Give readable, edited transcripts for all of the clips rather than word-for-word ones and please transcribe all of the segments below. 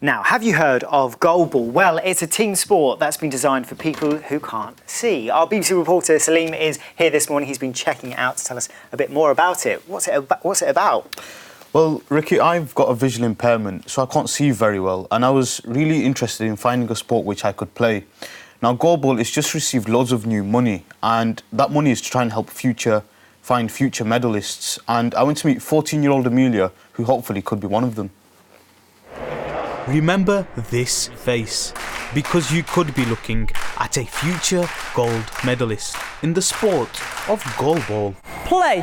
Now, have you heard of Goalball? Well, it's a team sport that's been designed for people who can't see. Our BBC reporter Salim is here this morning. He's been checking it out to tell us a bit more about it. What's it about? Well, Ricky, I've got a visual impairment, so I can't see very well, and I was really interested in finding a sport which I could play. Now, Goalball has just received loads of new money, and that money is to try and help find future medalists. And I went to meet 14-year-old Amelia, who hopefully could be one of them. Remember this face, because you could be looking at a future gold medalist in the sport of goalball. Play!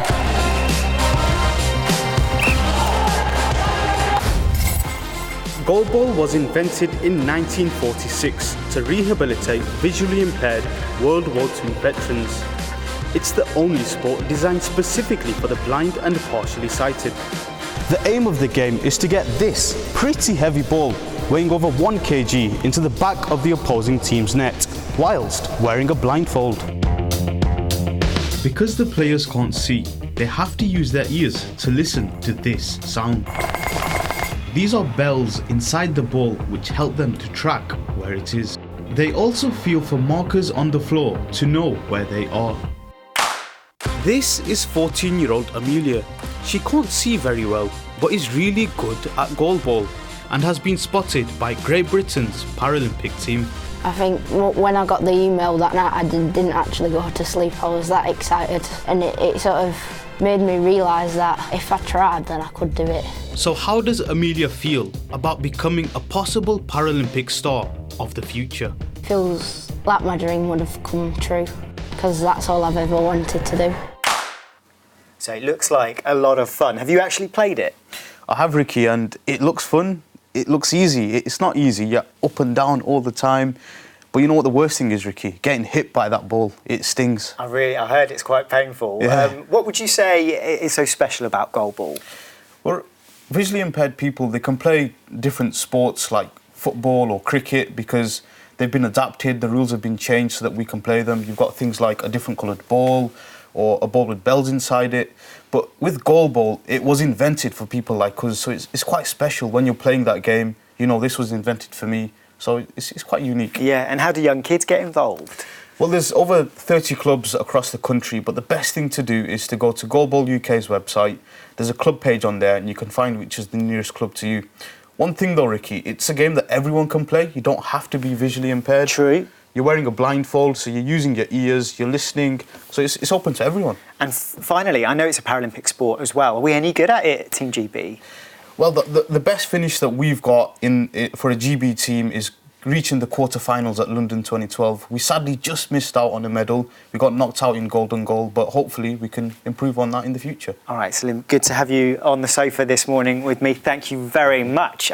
Goalball was invented in 1946 to rehabilitate visually impaired World War II veterans. It's the only sport designed specifically for the blind and partially sighted. The aim of the game is to get this pretty heavy ball, weighing over 1 kg, into the back of the opposing team's net, whilst wearing a blindfold. Because the players can't see, they have to use their ears to listen to this sound. These are bells inside the ball which help them to track where it is. They also feel for markers on the floor to know where they are. This is 14-year-old Amelia. She can't see very well, but is really good at goalball And has been spotted by Great Britain's Paralympic team. I think when I got the email that night, I didn't actually go to sleep. I was that excited, and it sort of made me realise that if I tried, then I could do it. So how does Amelia feel about becoming a possible Paralympic star of the future? Feels like my dream would have come true, because that's all I've ever wanted to do. So it looks like a lot of fun. Have you actually played it? I have, Ricky, and it looks fun. It looks easy. It's not easy. You're up and down all the time. But you know what the worst thing is, Ricky? Getting hit by that ball. It stings. I heard it's quite painful. Yeah. What would you say is so special about goalball? Well, visually impaired people, they can play different sports like football or cricket because they've been adapted, the rules have been changed so that we can play them. You've got things like a different coloured ball or a ball with bells inside it. But with goalball, it was invented for people like us, so it's quite special when you're playing that game. You know, this was invented for me, so it's quite unique. Yeah, and how do young kids get involved? Well, there's over 30 clubs across the country, but the best thing to do is to go to Goalball UK's website. There's a club page on there, and you can find which is the nearest club to you. One thing though, Ricky, it's a game that everyone can play. You don't have to be visually impaired. True. You're wearing a blindfold, so you're using your ears, you're listening, so it's open to everyone. And finally, I know it's a Paralympic sport as well. Are we any good at it, Team GB? Well, the best finish that we've got for a GB team is reaching the quarterfinals at London 2012. We sadly just missed out on a medal. We got knocked out in golden goal, but hopefully we can improve on that in the future. All right, Salim, good to have you on the sofa this morning with me. Thank you very much.